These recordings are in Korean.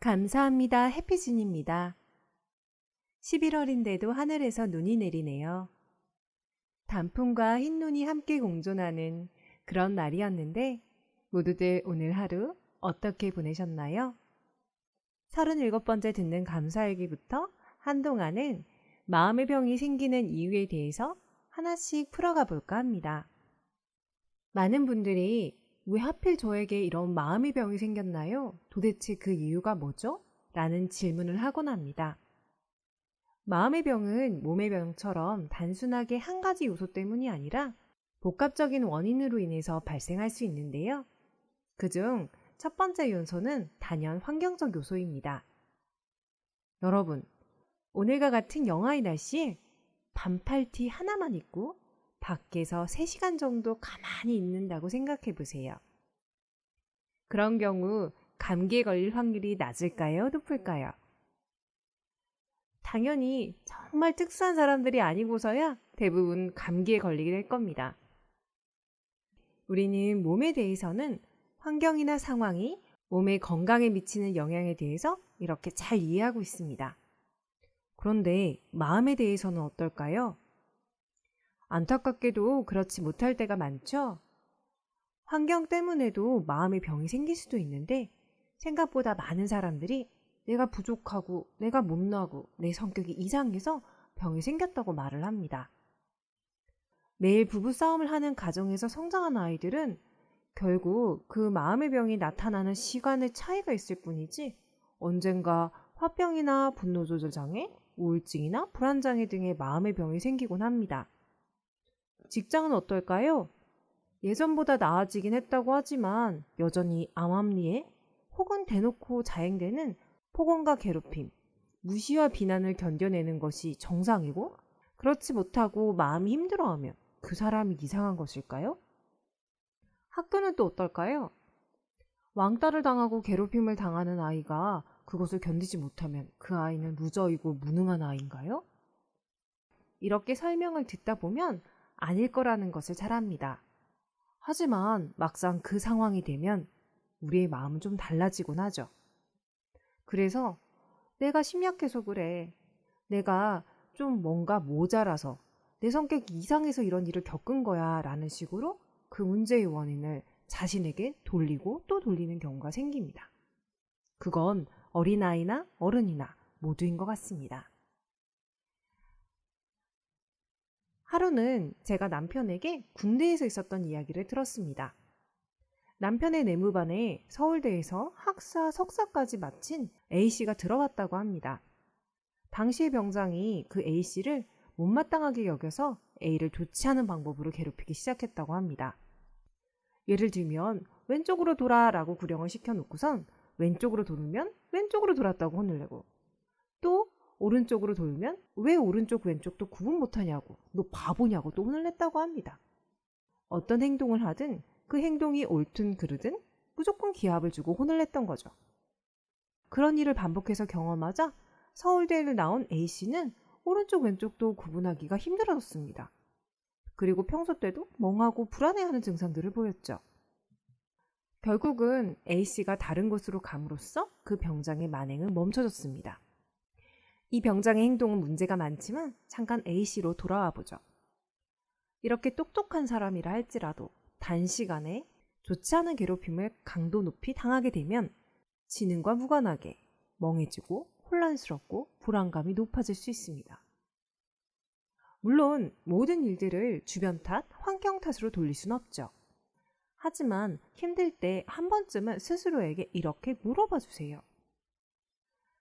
감사합니다. 해피진입니다. 11월인데도 하늘에서 눈이 내리네요. 단풍과 흰눈이 함께 공존하는 그런 날이었는데 모두들 오늘 하루 어떻게 보내셨나요? 37번째 듣는 감사일기부터 한동안은 마음의 병이 생기는 이유에 대해서 하나씩 풀어가 볼까 합니다. 많은 분들이 왜 하필 저에게 이런 마음의 병이 생겼나요? 도대체 그 이유가 뭐죠? 라는 질문을 하곤 합니다. 마음의 병은 몸의 병처럼 단순하게 한 가지 요소 때문이 아니라 복합적인 원인으로 인해서 발생할 수 있는데요. 그중 첫 번째 요소는 단연 환경적 요소입니다. 여러분, 오늘과 같은 영하의 날씨에 반팔티 하나만 입고 밖에서 3시간 정도 가만히 있는다고 생각해 보세요. 그런 경우 감기에 걸릴 확률이 낮을까요? 높을까요? 당연히 정말 특수한 사람들이 아니고서야 대부분 감기에 걸리게 될 겁니다. 우리는 몸에 대해서는 환경이나 상황이 몸의 건강에 미치는 영향에 대해서 이렇게 잘 이해하고 있습니다. 그런데 마음에 대해서는 어떨까요? 안타깝게도 그렇지 못할 때가 많죠? 환경 때문에도 마음의 병이 생길 수도 있는데 생각보다 많은 사람들이 내가 부족하고 내가 못나고 내 성격이 이상해서 병이 생겼다고 말을 합니다. 매일 부부싸움을 하는 가정에서 성장한 아이들은 결국 그 마음의 병이 나타나는 시간의 차이가 있을 뿐이지 언젠가 화병이나 분노조절장애, 우울증이나 불안장애 등의 마음의 병이 생기곤 합니다. 직장은 어떨까요? 예전보다 나아지긴 했다고 하지만 여전히 암암리에 혹은 대놓고 자행되는 폭언과 괴롭힘, 무시와 비난을 견뎌내는 것이 정상이고 그렇지 못하고 마음이 힘들어하면 그 사람이 이상한 것일까요? 학교는 또 어떨까요? 왕따를 당하고 괴롭힘을 당하는 아이가 그것을 견디지 못하면 그 아이는 루저이고 무능한 아이인가요? 이렇게 설명을 듣다 보면 아닐 거라는 것을 잘 압니다. 하지만 막상 그 상황이 되면 우리의 마음은 좀 달라지곤 하죠. 그래서 내가 심약해서 그래. 내가 좀 뭔가 모자라서 내 성격이 이상해서 이런 일을 겪은 거야 라는 식으로 그 문제의 원인을 자신에게 돌리고 또 돌리는 경우가 생깁니다. 그건 어린아이나 어른이나 모두인 것 같습니다. 하루는 제가 남편에게 군대에서 있었던 이야기를 들었습니다. 남편의 내무반에 서울대에서 학사, 석사까지 마친 A씨가 들어왔다고 합니다. 당시의 병장이 그 A씨를 못마땅하게 여겨서 A를 좋지 않은 방법으로 괴롭히기 시작했다고 합니다. 예를 들면 왼쪽으로 돌아라고 구령을 시켜놓고선 왼쪽으로 돌면 왼쪽으로 돌았다고 혼을 내고 또 오른쪽으로 돌면 왜 오른쪽 왼쪽도 구분 못하냐고 너 바보냐고 또 혼을 냈다고 합니다. 어떤 행동을 하든 그 행동이 옳든 그르든 무조건 기합을 주고 혼을 냈던 거죠. 그런 일을 반복해서 경험하자 서울대를 나온 A씨는 오른쪽 왼쪽도 구분하기가 힘들어졌습니다. 그리고 평소 때도 멍하고 불안해하는 증상들을 보였죠. 결국은 A씨가 다른 곳으로 감으로써 그 병장의 만행은 멈춰졌습니다. 이 병장의 행동은 문제가 많지만 잠깐 A씨로 돌아와 보죠. 이렇게 똑똑한 사람이라 할지라도 단시간에 좋지 않은 괴롭힘을 강도 높이 당하게 되면 지능과 무관하게 멍해지고 혼란스럽고 불안감이 높아질 수 있습니다. 물론 모든 일들을 주변 탓, 환경 탓으로 돌릴 순 없죠. 하지만 힘들 때 한 번쯤은 스스로에게 이렇게 물어봐 주세요.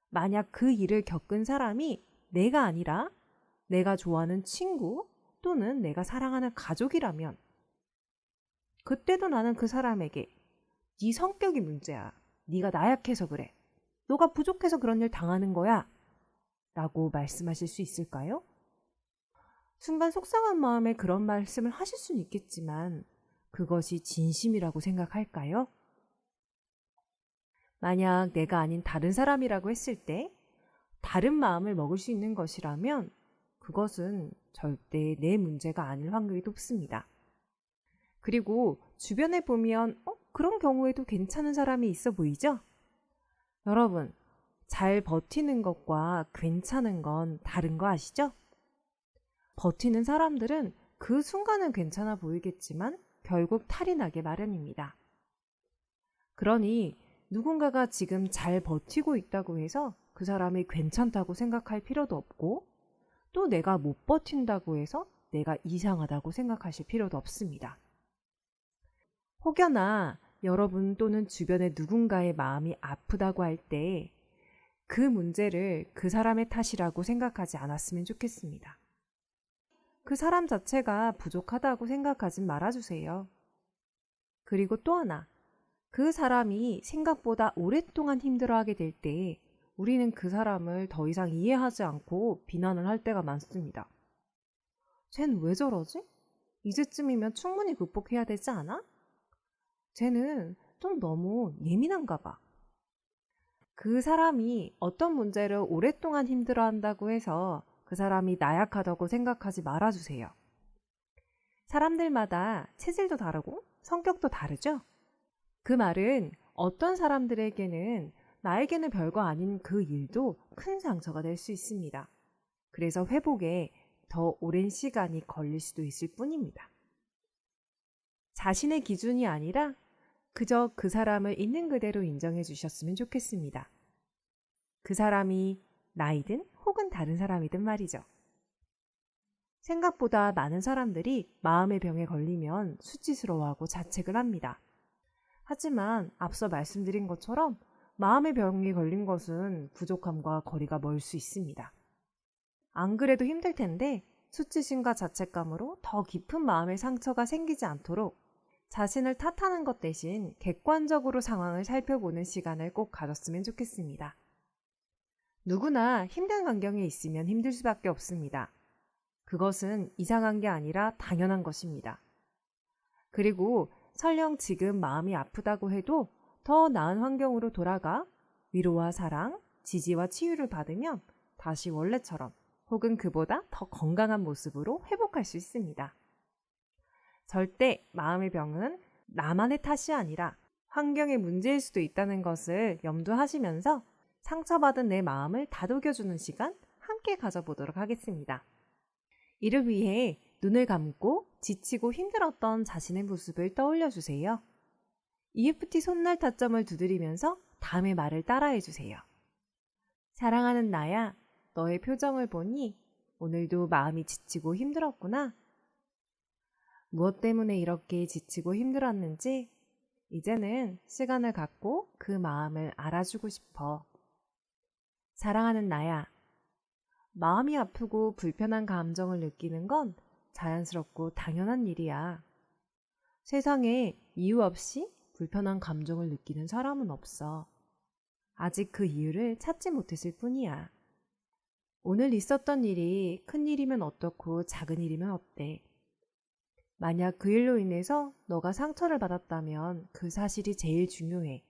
만약 그 일을 겪은 사람이 내가 아니라 내가 좋아하는 친구 또는 내가 사랑하는 가족이라면 그때도 나는 그 사람에게 네 성격이 문제야. 네가 나약해서 그래. 너가 부족해서 그런 일 당하는 거야. 라고 말씀하실 수 있을까요? 순간 속상한 마음에 그런 말씀을 하실 수는 있겠지만 그것이 진심이라고 생각할까요? 만약 내가 아닌 다른 사람이라고 했을 때 다른 마음을 먹을 수 있는 것이라면 그것은 절대 내 문제가 아닐 확률이 높습니다. 그리고 주변에 보면 그런 경우에도 괜찮은 사람이 있어 보이죠? 여러분, 잘 버티는 것과 괜찮은 건 다른 거 아시죠? 버티는 사람들은 그 순간은 괜찮아 보이겠지만 결국 탈이 나게 마련입니다. 그러니 누군가가 지금 잘 버티고 있다고 해서 그 사람이 괜찮다고 생각할 필요도 없고, 또 내가 못 버틴다고 해서 내가 이상하다고 생각하실 필요도 없습니다. 혹여나 여러분 또는 주변의 누군가의 마음이 아프다고 할 때 그 문제를 그 사람의 탓이라고 생각하지 않았으면 좋겠습니다. 그 사람 자체가 부족하다고 생각하진 말아주세요. 그리고 또 하나, 그 사람이 생각보다 오랫동안 힘들어하게 될 때 우리는 그 사람을 더 이상 이해하지 않고 비난을 할 때가 많습니다. 쟨 왜 저러지? 이제쯤이면 충분히 극복해야 되지 않아? 쟤는 좀 너무 예민한가 봐. 그 사람이 어떤 문제를 오랫동안 힘들어한다고 해서 그 사람이 나약하다고 생각하지 말아주세요. 사람들마다 체질도 다르고 성격도 다르죠? 그 말은 어떤 사람들에게는 나에게는 별거 아닌 그 일도 큰 상처가 될 수 있습니다. 그래서 회복에 더 오랜 시간이 걸릴 수도 있을 뿐입니다. 자신의 기준이 아니라 그저 그 사람을 있는 그대로 인정해 주셨으면 좋겠습니다. 그 사람이 나이든 혹은 다른 사람이든 말이죠. 생각보다 많은 사람들이 마음의 병에 걸리면 수치스러워하고 자책을 합니다. 하지만 앞서 말씀드린 것처럼 마음의 병에 걸린 것은 부족함과 거리가 멀 수 있습니다. 안 그래도 힘들 텐데 수치심과 자책감으로 더 깊은 마음의 상처가 생기지 않도록 자신을 탓하는 것 대신 객관적으로 상황을 살펴보는 시간을 꼭 가졌으면 좋겠습니다. 누구나 힘든 환경에 있으면 힘들 수밖에 없습니다. 그것은 이상한 게 아니라 당연한 것입니다. 그리고 설령 지금 마음이 아프다고 해도 더 나은 환경으로 돌아가 위로와 사랑, 지지와 치유를 받으면 다시 원래처럼 혹은 그보다 더 건강한 모습으로 회복할 수 있습니다. 절대 마음의 병은 나만의 탓이 아니라 환경의 문제일 수도 있다는 것을 염두하시면서 상처받은 내 마음을 다독여주는 시간 함께 가져보도록 하겠습니다. 이를 위해 눈을 감고 지치고 힘들었던 자신의 모습을 떠올려 주세요. EFT 손날 타점을 두드리면서 다음의 말을 따라해 주세요. 사랑하는 나야, 너의 표정을 보니 오늘도 마음이 지치고 힘들었구나. 무엇 때문에 이렇게 지치고 힘들었는지 이제는 시간을 갖고 그 마음을 알아주고 싶어. 사랑하는 나야, 마음이 아프고 불편한 감정을 느끼는 건 자연스럽고 당연한 일이야. 세상에 이유 없이 불편한 감정을 느끼는 사람은 없어. 아직 그 이유를 찾지 못했을 뿐이야. 오늘 있었던 일이 큰 일이면 어떻고 작은 일이면 어때? 만약 그 일로 인해서 너가 상처를 받았다면 그 사실이 제일 중요해.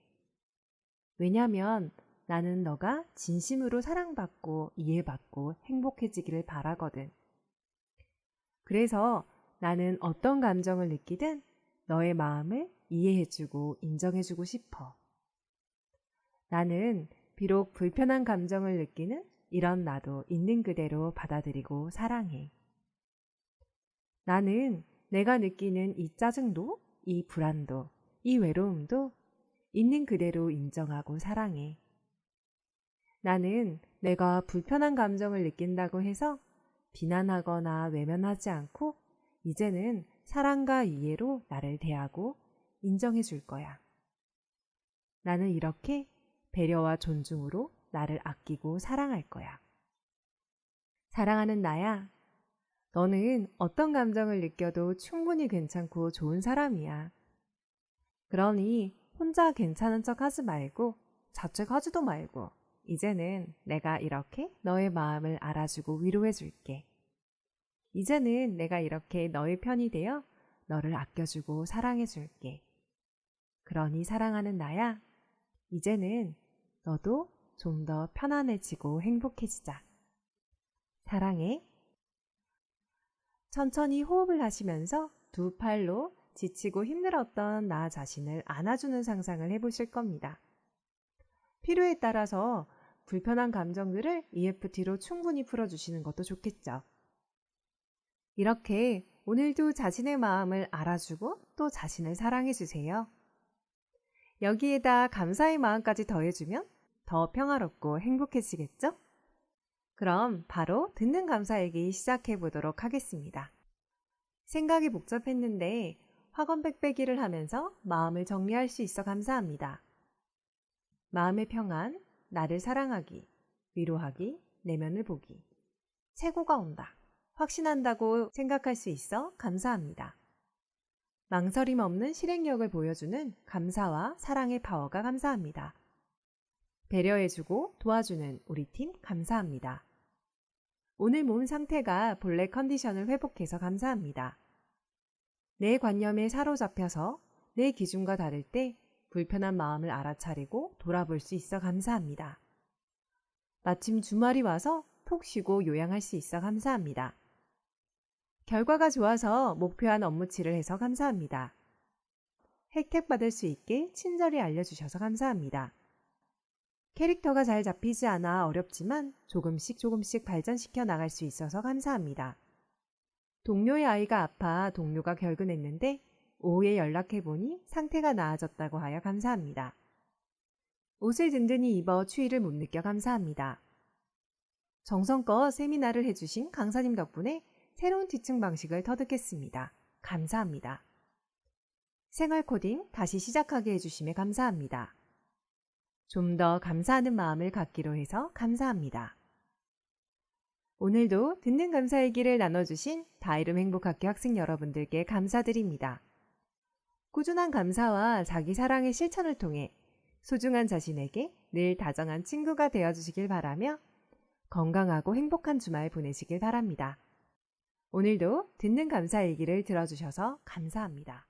왜냐면 나는 너가 진심으로 사랑받고 이해받고 행복해지기를 바라거든. 그래서 나는 어떤 감정을 느끼든 너의 마음을 이해해주고 인정해주고 싶어. 나는 비록 불편한 감정을 느끼는 이런 나도 있는 그대로 받아들이고 사랑해. 나는 내가 느끼는 이 짜증도, 이 불안도, 이 외로움도 있는 그대로 인정하고 사랑해. 나는 내가 불편한 감정을 느낀다고 해서 비난하거나 외면하지 않고 이제는 사랑과 이해로 나를 대하고 인정해 줄 거야. 나는 이렇게 배려와 존중으로 나를 아끼고 사랑할 거야. 사랑하는 나야, 너는 어떤 감정을 느껴도 충분히 괜찮고 좋은 사람이야. 그러니 혼자 괜찮은 척 하지 말고 자책하지도 말고 이제는 내가 이렇게 너의 마음을 알아주고 위로해 줄게. 이제는 내가 이렇게 너의 편이 되어 너를 아껴주고 사랑해 줄게. 그러니 사랑하는 나야, 이제는 너도 좀 더 편안해지고 행복해지자. 사랑해. 천천히 호흡을 하시면서 두 팔로 지치고 힘들었던 나 자신을 안아주는 상상을 해보실 겁니다. 필요에 따라서 불편한 감정들을 EFT로 충분히 풀어주시는 것도 좋겠죠. 이렇게 오늘도 자신의 마음을 알아주고 또 자신을 사랑해주세요. 여기에다 감사의 마음까지 더해주면 더 평화롭고 행복해지겠죠? 그럼 바로 듣는 감사 얘기 시작해 보도록 하겠습니다. 생각이 복잡했는데 학원 빽빽이를 하면서 마음을 정리할 수 있어 감사합니다. 마음의 평안, 나를 사랑하기, 위로하기, 내면을 보기. 최고가 온다. 확신한다고 생각할 수 있어 감사합니다. 망설임 없는 실행력을 보여주는 감사와 사랑의 파워가 감사합니다. 배려해주고 도와주는 우리 팀 감사합니다. 오늘 몸 상태가 본래 컨디션을 회복해서 감사합니다. 내 관념에 사로잡혀서 내 기준과 다를 때 불편한 마음을 알아차리고 돌아볼 수 있어 감사합니다. 마침 주말이 와서 푹 쉬고 요양할 수 있어 감사합니다. 결과가 좋아서 목표한 업무치를 해서 감사합니다. 혜택 받을 수 있게 친절히 알려주셔서 감사합니다. 캐릭터가 잘 잡히지 않아 어렵지만 조금씩 발전시켜 나갈 수 있어서 감사합니다. 동료의 아이가 아파 동료가 결근했는데 오후에 연락해보니 상태가 나아졌다고 하여 감사합니다. 옷을 든든히 입어 추위를 못 느껴 감사합니다. 정성껏 세미나를 해주신 강사님 덕분에 새로운 티칭 방식을 터득했습니다. 감사합니다. 생활 코딩 다시 시작하게 해주심에 감사합니다. 좀 더 감사하는 마음을 갖기로 해서 감사합니다. 오늘도 듣는 감사 얘기를 나눠주신 다이룸 행복학교 학생 여러분들께 감사드립니다. 꾸준한 감사와 자기 사랑의 실천을 통해 소중한 자신에게 늘 다정한 친구가 되어주시길 바라며 건강하고 행복한 주말 보내시길 바랍니다. 오늘도 듣는 감사 얘기를 들어주셔서 감사합니다.